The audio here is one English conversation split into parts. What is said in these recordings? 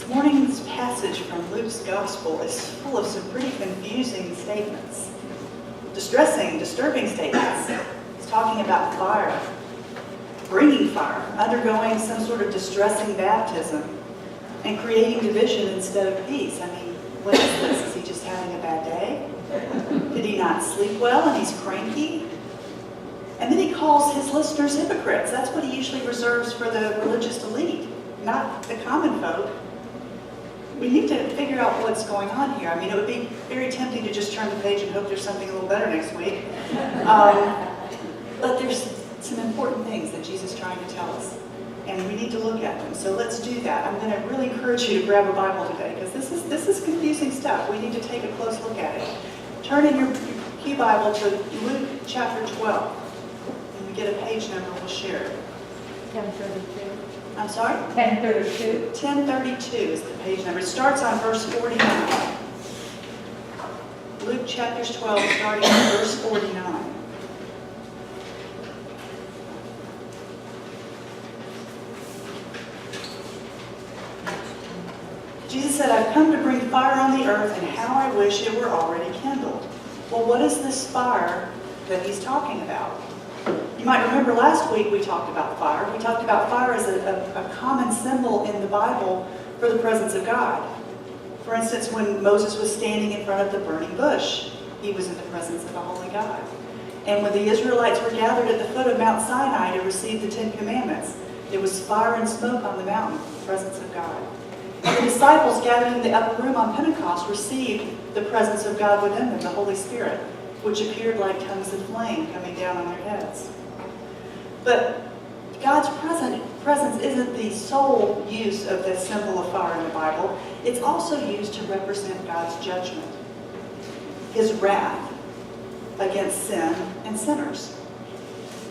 This morning's passage from Luke's Gospel is full of some pretty confusing statements. Distressing, disturbing statements. He's talking about fire, bringing fire, undergoing some sort of distressing baptism, and creating division instead of peace. I mean, what is this? Is he just having a bad day? Did he not sleep well and he's cranky? And then he calls his listeners hypocrites. That's what he usually reserves for the religious elite, not the common folk. We need to figure out what's going on here. I mean, it would be very tempting to just turn the page and hope there's something a little better next week. But there's some important things that Jesus is trying to tell us, and we need to look at them. So let's do that. I'm going to really encourage you to grab a Bible today, because this is confusing stuff. We need to take a close look at it. Turn in your Pew Bible to Luke chapter 12. When we get a page number, we'll share it. 1032. I'm sorry? 1032. 1032 is the page number. It starts on verse 49. Luke chapter 12, starting on verse 49. Jesus said, I've come to bring fire on the earth, and how I wish it were already kindled. Well, what is this fire that he's talking about? You might remember last week we talked about fire. We talked about fire as a common symbol in the Bible for the presence of God. For instance, when Moses was standing in front of the burning bush, he was in the presence of the holy God. And when the Israelites were gathered at the foot of Mount Sinai to receive the Ten Commandments, there was fire and smoke on the mountain, the presence of God. And the disciples gathered in the upper room on Pentecost received the presence of God within them, the Holy Spirit, which appeared like tongues of flame coming down on their heads. But God's presence isn't the sole use of this symbol of fire in the Bible. It's also used to represent God's judgment, his wrath against sin and sinners.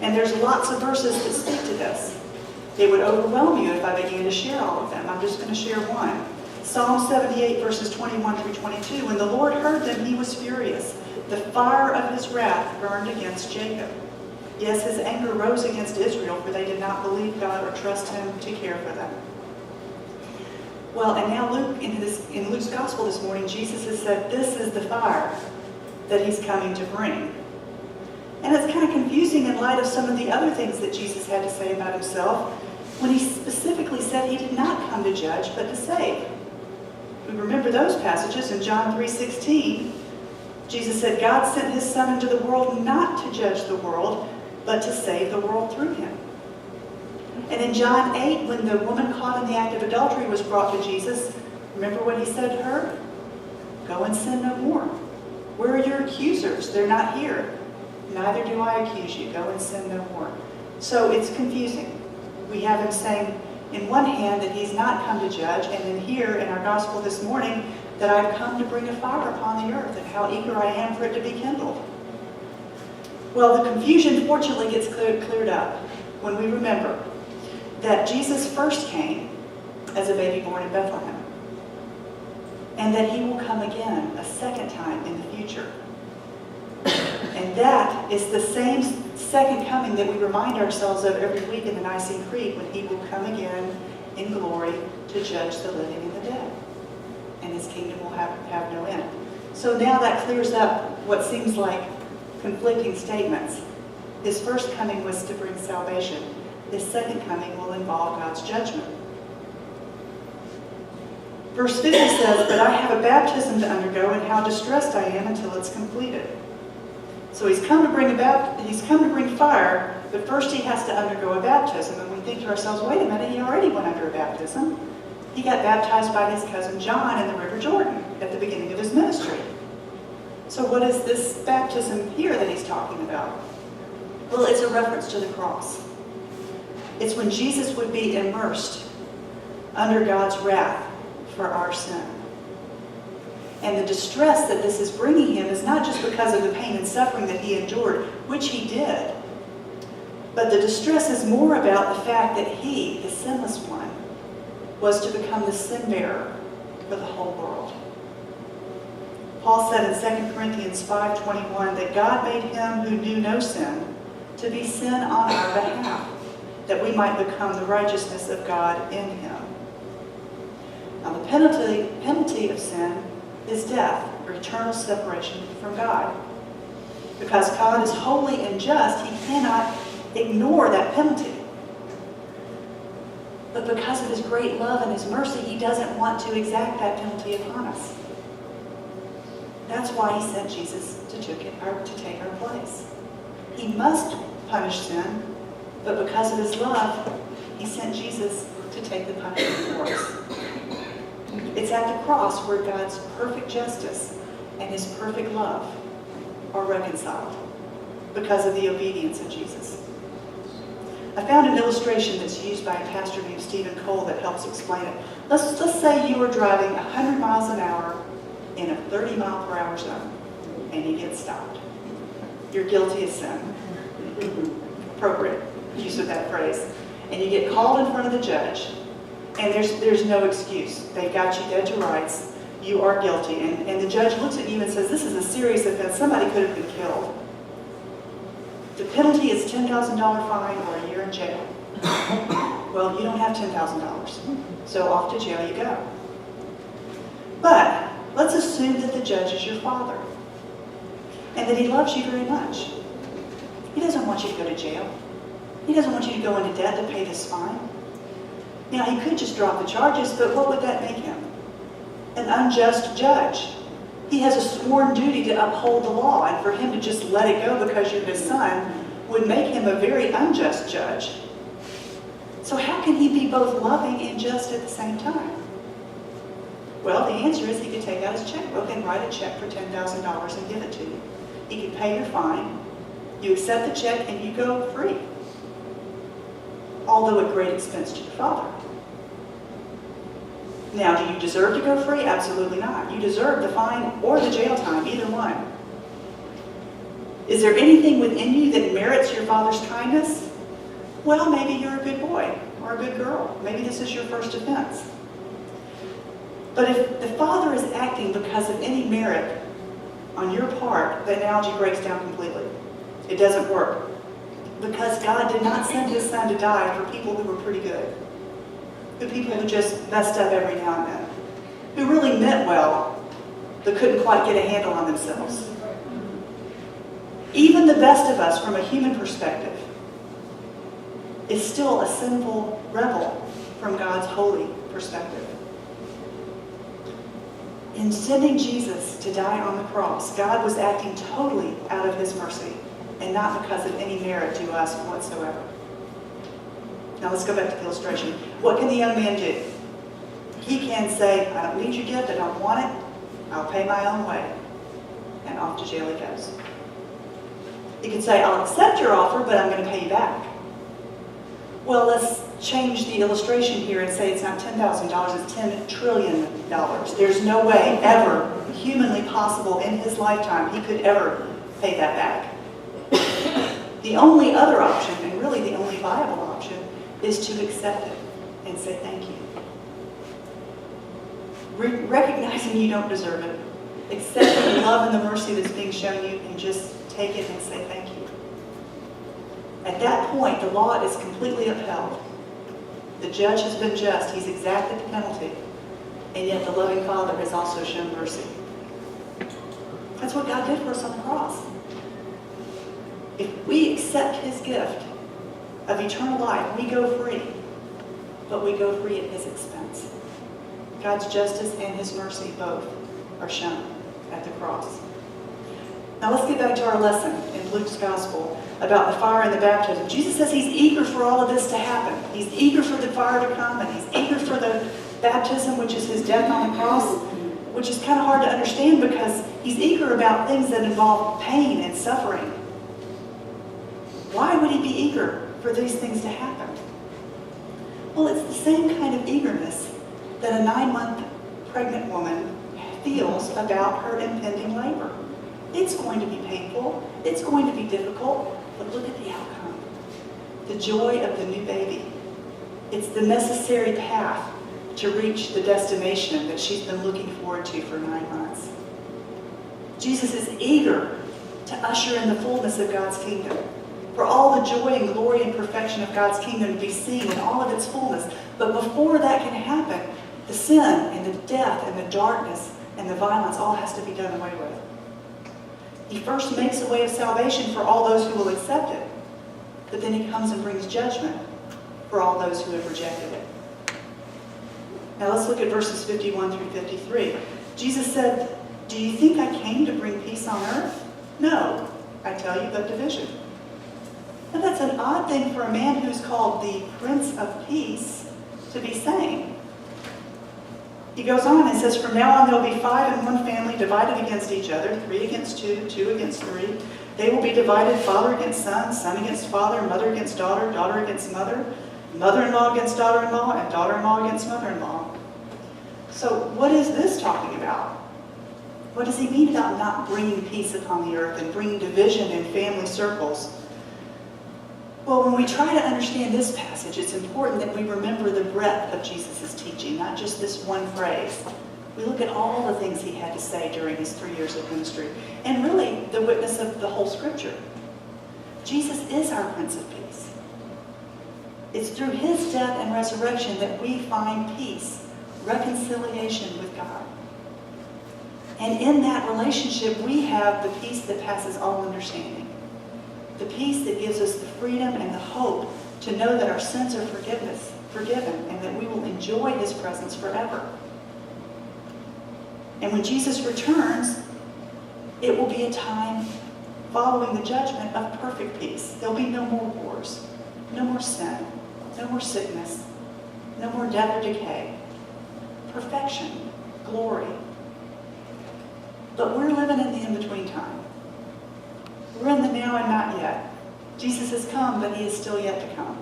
And there's lots of verses that speak to this. It would overwhelm you if I began to share all of them. I'm just going to share one. Psalm 78, verses 21 through 22. When the Lord heard them, he was furious. The fire of his wrath burned against Jacob. Yes, his anger rose against Israel, for they did not believe God or trust him to care for them. Well, and now in Luke's Gospel this morning, Jesus has said this is the fire that he's coming to bring. And it's kind of confusing in light of some of the other things that Jesus had to say about himself when he specifically said he did not come to judge, but to save. We remember those passages in John 3:16. Jesus said, God sent his Son into the world not to judge the world, but to save the world through him. And in John 8, when the woman caught in the act of adultery was brought to Jesus, remember what he said to her? Go and sin no more. Where are your accusers? They're not here. Neither do I accuse you. Go and sin no more. So it's confusing. We have him saying, in one hand, that he's not come to judge, and then here in our gospel this morning, that I've come to bring a fire upon the earth, and how eager I am for it to be kindled. Well, the confusion fortunately gets cleared up when we remember that Jesus first came as a baby born in Bethlehem, and that he will come again a second time in the future. And that is the same second coming that we remind ourselves of every week in the Nicene Creed, when he will come again in glory to judge the living and the dead. And his kingdom will have no end. So now that clears up what seems like conflicting statements. His first coming was to bring salvation. His second coming will involve God's judgment. Verse 50 says, but I have a baptism to undergo, and how distressed I am until it's completed. So he's come to bring fire, but first he has to undergo a baptism. And we think to ourselves, wait a minute, he already went under a baptism. He got baptized by his cousin John in the River Jordan at the beginning of his ministry. So what is this baptism here that he's talking about? Well, it's a reference to the cross. It's when Jesus would be immersed under God's wrath for our sin. And the distress that this is bringing him is not just because of the pain and suffering that he endured, which he did, but the distress is more about the fact that he, the sinless one, was to become the sin bearer for the whole world. Paul said in 2 Corinthians 5:21 that God made him who knew no sin to be sin on our behalf, that we might become the righteousness of God in him. Now the penalty of sin is death, or eternal separation from God. Because God is holy and just, he cannot ignore that penalty. But because of his great love and his mercy, he doesn't want to exact that penalty upon us. That's why he sent Jesus to take our place. He must punish sin, but because of his love, he sent Jesus to take the punishment for us. It's at the cross where God's perfect justice and his perfect love are reconciled because of the obedience of Jesus. I found an illustration that's used by a pastor named Stephen Cole that helps explain it. Let's say you are driving 100 miles an hour in a 30 mile per hour zone and you get stopped. You're guilty of sin. Appropriate use of that phrase. And you get called in front of the judge, and there's no excuse. They've got you dead to rights. You are guilty. And the judge looks at you and says, this is a serious offense. Somebody could have been killed. The penalty is $10,000 fine or a year in jail. Well, you don't have $10,000. So off to jail you go. But let's assume that the judge is your father and that he loves you very much. He doesn't want you to go to jail. He doesn't want you to go into debt to pay this fine. Now, he could just drop the charges, but what would that make him? An unjust judge. He has a sworn duty to uphold the law, and for him to just let it go because you're his son would make him a very unjust judge. So how can he be both loving and just at the same time? Well, the answer is he could take out his checkbook and write a check for $10,000 and give it to you. He could pay your fine, you accept the check, and you go free. Although at great expense to your father. Now, do you deserve to go free? Absolutely not. You deserve the fine or the jail time, either one. Is there anything within you that merits your father's kindness? Well, maybe you're a good boy or a good girl. Maybe this is your first offense. But if the father is acting because of any merit on your part, the analogy breaks down completely. It doesn't work. Because God did not send his son to die for people who were pretty good. The people who just messed up every now and then. Who really meant well, but couldn't quite get a handle on themselves. Even the best of us, from a human perspective, is still a sinful rebel from God's holy perspective. In sending Jesus to die on the cross, God was acting totally out of his mercy, and not because of any merit to us whatsoever. Now let's go back to the illustration. What can the young man do? He can say, I don't need your gift, I don't want it, I'll pay my own way. And off to jail he goes. He can say, I'll accept your offer, but I'm going to pay you back. Well, let's change the illustration here and say it's not $10,000, it's $10 trillion. There's no way ever, humanly possible in his lifetime, he could ever pay that back. The only other option, and really the only viable option, is to accept it and say thank you. Recognizing you don't deserve it, accepting the love and the mercy that's being shown you, and just take it and say thank you. At that point, the law is completely upheld. The judge has been just, he's exacted the penalty, and yet the loving Father has also shown mercy. That's what God did for us on the cross. If we accept his gift of eternal life, we go free, but we go free at his expense. God's justice and his mercy both are shown at the cross. Now let's get back to our lesson in Luke's Gospel about the fire and the baptism. Jesus says he's eager for all of this to happen. He's eager for the fire to come, and he's eager for the baptism, which is his death on the cross, which is kind of hard to understand because he's eager about things that involve pain and suffering. Why would he be eager for these things to happen? Well, it's the same kind of eagerness that a 9-month pregnant woman feels about her impending labor. It's going to be painful. It's going to be difficult. But look at the outcome. The joy of the new baby. It's the necessary path to reach the destination that she's been looking forward to for 9 months. Jesus is eager to usher in the fullness of God's kingdom, for all the joy and glory and perfection of God's kingdom to be seen in all of its fullness. But before that can happen, The sin and the death and the darkness and the violence all has to be done away with. He first makes a way of salvation for all those who will accept it, but then he comes and brings judgment for all those who have rejected it. Now let's look at verses 51 through 53. Jesus said, "Do you think I came to bring peace on earth? No, I tell you, but division." Now that's an odd thing for a man who's called the Prince of Peace to be saying. He goes on and says, "From now on there will be 5 in one family divided against each other, 3 against 2, 2 against 3. They will be divided, father against son, son against father, mother against daughter, daughter against mother, mother-in-law against daughter-in-law, and daughter-in-law against mother-in-law." So what is this talking about? What does he mean about not bringing peace upon the earth and bringing division in family circles? Well, when we try to understand this passage, it's important that we remember the breadth of Jesus' teaching, not just this one phrase. We look at all the things he had to say during his 3 years of ministry, and really the witness of the whole Scripture. Jesus is our Prince of Peace. It's through his death and resurrection that we find peace, reconciliation with God. And in that relationship, we have the peace that passes all understanding. The peace that gives us the freedom and the hope to know that our sins are forgiven and that we will enjoy his presence forever. And when Jesus returns, it will be a time following the judgment of perfect peace. There'll be no more wars, no more sin, no more sickness, no more death or decay. Perfection, glory. But we're living in the in-between time. We're in the now and not yet. Jesus has come, but he is still yet to come.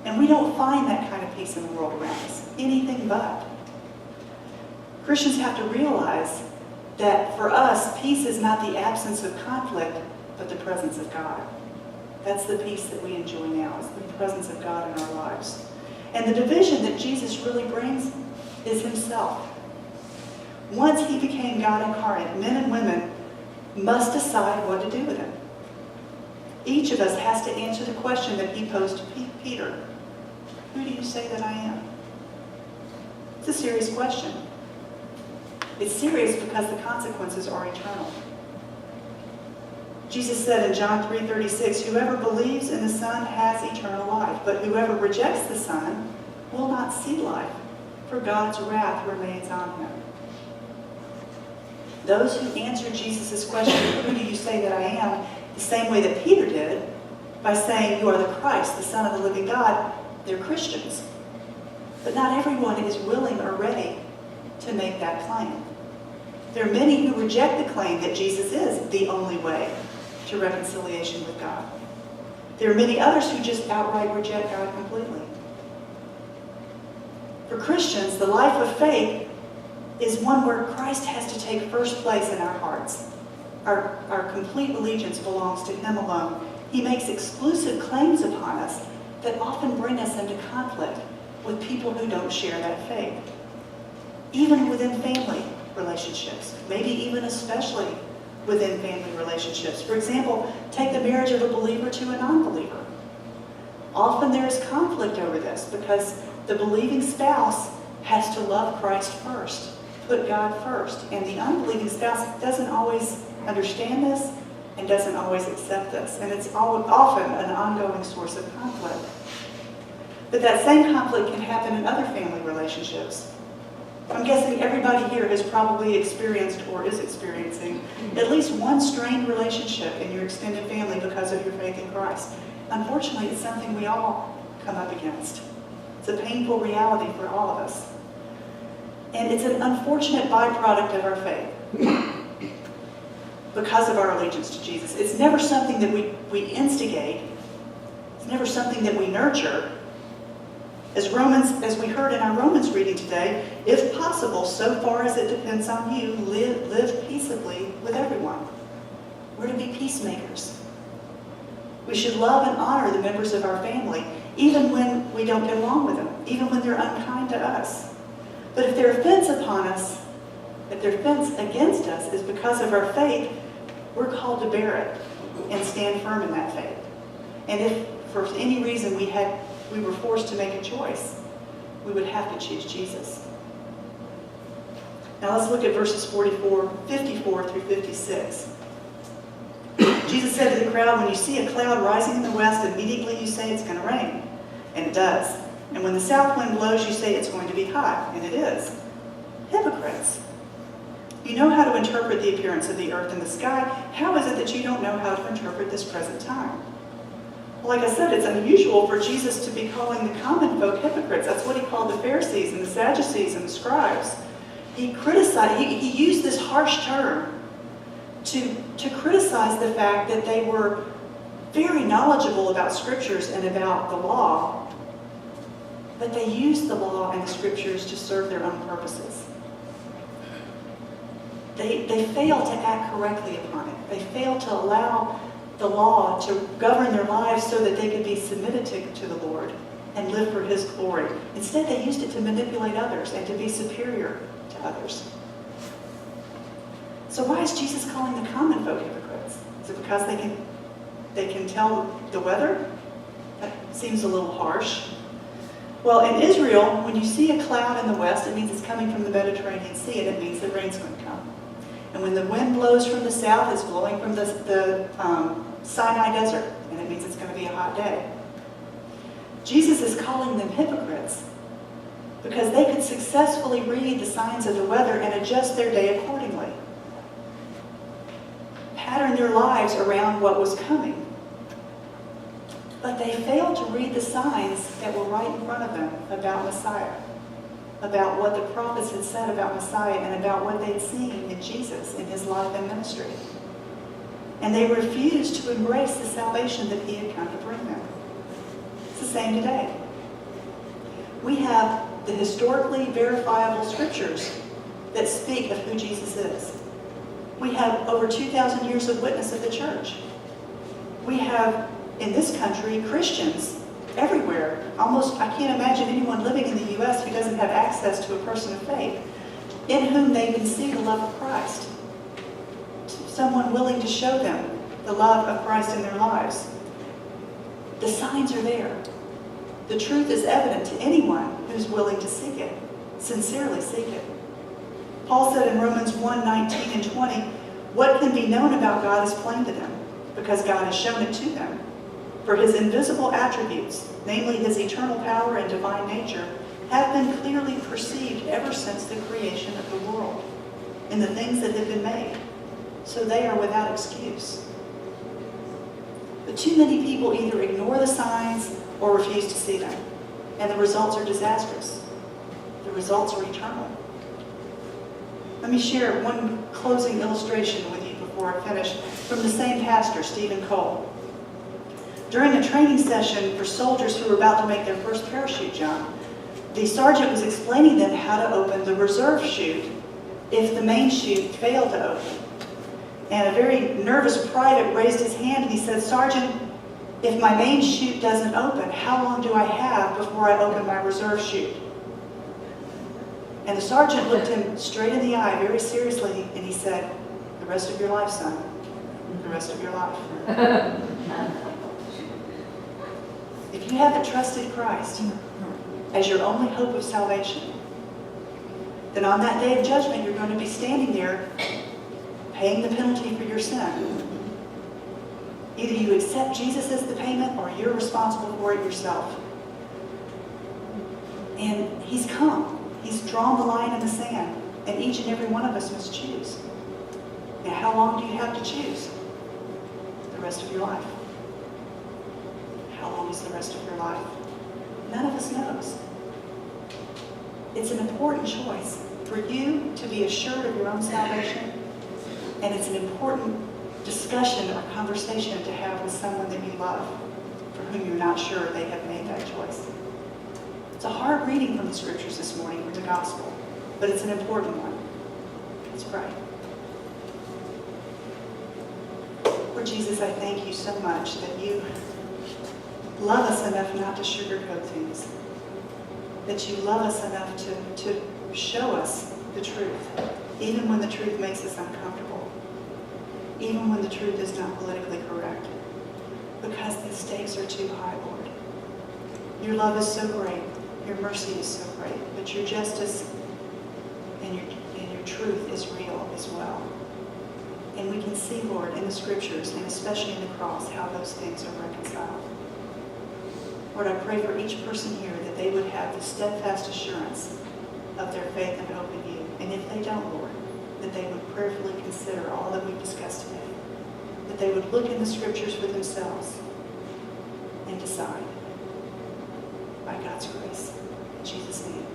And we don't find that kind of peace in the world around us. Anything but. Christians have to realize that for us, peace is not the absence of conflict, but the presence of God. That's the peace that we enjoy now, is the presence of God in our lives. And the division that Jesus really brings is himself. Once he became God incarnate, men and women must decide what to do with him. Each of us has to answer the question that he posed to Peter. Who do you say that I am? It's a serious question. It's serious because the consequences are eternal. Jesus said in John 3:36, "Whoever believes in the Son has eternal life, but whoever rejects the Son will not see life, for God's wrath remains on him." Those who answer Jesus' question, "Who do you say that I am?" the same way that Peter did, by saying, "You are the Christ, the Son of the living God," they're Christians. But not everyone is willing or ready to make that claim. There are many who reject the claim that Jesus is the only way to reconciliation with God. There are many others who just outright reject God completely. For Christians, the life of faith is one where Christ has to take first place in our hearts. Our complete allegiance belongs to him alone. He makes exclusive claims upon us that often bring us into conflict with people who don't share that faith. Even within family relationships, maybe even especially within family relationships. For example, take the marriage of a believer to a non-believer. Often there is conflict over this because the believing spouse has to love Christ first, put God first, and the unbelieving spouse doesn't always understand this and doesn't always accept this, and it's often an ongoing source of conflict. But that same conflict can happen in other family relationships. I'm guessing everybody here has probably experienced or is experiencing at least one strained relationship in your extended family because of your faith in Christ. Unfortunately, it's something we all come up against. It's a painful reality for all of us. And it's an unfortunate byproduct of our faith because of our allegiance to Jesus. It's never something that we instigate. It's never something that we nurture. As we heard in our Romans reading today, if possible, so far as it depends on you, live peaceably with everyone. We're to be peacemakers. We should love and honor the members of our family, even when we don't get along with them, even when they're unkind to us. But if their offense upon us, if their offense against us is because of our faith, we're called to bear it and stand firm in that faith. And if for any reason we were forced to make a choice, we would have to choose Jesus. Now let's look at verses 54 through 56. Jesus said to the crowd, when you see a cloud rising in the west, immediately you say it's going to rain. And it does. And when the south wind blows, you say it's going to be hot. And it is. Hypocrites. You know how to interpret the appearance of the earth and the sky. How is it that you don't know how to interpret this present time? Well, like I said, it's unusual for Jesus to be calling the common folk hypocrites. That's what he called the Pharisees and the Sadducees and the scribes. He criticized, he used this harsh term to criticize the fact that they were very knowledgeable about scriptures and about the law, but they used the law and the scriptures to serve their own purposes. They failed to act correctly upon it. They failed to allow the law to govern their lives so that they could be submitted to the Lord and live for His glory. Instead, they used it to manipulate others and to be superior to others. So why is Jesus calling the common folk hypocrites? Is it because they can tell the weather? That seems a little harsh. Well, in Israel, when you see a cloud in the west, it means it's coming from the Mediterranean Sea, and it means that rain's going to come. And when the wind blows from the south, it's blowing from the Sinai Desert, and it means it's going to be a hot day. Jesus is calling them hypocrites because they could successfully read the signs of the weather and adjust their day accordingly. Pattern their lives around what was coming. But they failed to read the signs that were right in front of them about Messiah, about what the prophets had said about Messiah, and about what they'd seen in Jesus in His life and ministry. And they refused to embrace the salvation that He had come to bring them. It's the same today. We have the historically verifiable scriptures that speak of who Jesus is. We have over 2,000 years of witness of the church. We have, in this country, Christians everywhere. Almost, I can't imagine anyone living in the U.S. who doesn't have access to a person of faith in whom they can see the love of Christ. Someone willing to show them the love of Christ in their lives. The signs are there. The truth is evident to anyone who's willing to seek it, sincerely seek it. Paul said in Romans 1:19 and 20, what can be known about God is plain to them, because God has shown it to them. For His invisible attributes, namely His eternal power and divine nature, have been clearly perceived ever since the creation of the world, in the things that have been made. So they are without excuse. But too many people either ignore the signs or refuse to see them, and the results are disastrous. The results are eternal. Let me share one closing illustration with you before I finish from the same pastor, Stephen Cole. During a training session for soldiers who were about to make their first parachute jump, the sergeant was explaining them how to open the reserve chute if the main chute failed to open. And a very nervous private raised his hand and he said, Sergeant, if my main chute doesn't open, how long do I have before I open my reserve chute? And the sergeant looked him straight in the eye very seriously and he said, the rest of your life, son. The rest of your life. If you haven't trusted Christ as your only hope of salvation, then on that day of judgment, you're going to be standing there paying the penalty for your sin. Either you accept Jesus as the payment or you're responsible for it yourself. And He's come. He's drawn the line in the sand, and each and every one of us must choose. Now, how long do you have to choose? The rest of your life. How long is the rest of your life? None of us knows. It's an important choice for you to be assured of your own salvation, and it's an important discussion or conversation to have with someone that you love, for whom you're not sure they have made that choice. It's a hard reading from the scriptures this morning, from the gospel, but it's an important one. Let's pray. Lord Jesus, I thank you so much that you love us enough not to sugarcoat things, that you love us enough to show us the truth, even when the truth makes us uncomfortable, even when the truth is not politically correct, because the stakes are too high, Lord. Your love is so great, your mercy is so great, but your justice and your truth is real as well. And we can see, Lord, in the scriptures, and especially in the cross, how those things are reconciled. Lord, I pray for each person here that they would have the steadfast assurance of their faith and hope in you. And if they don't, Lord, that they would prayerfully consider all that we've discussed today. That they would look in the scriptures for themselves and decide by God's grace. In Jesus' name.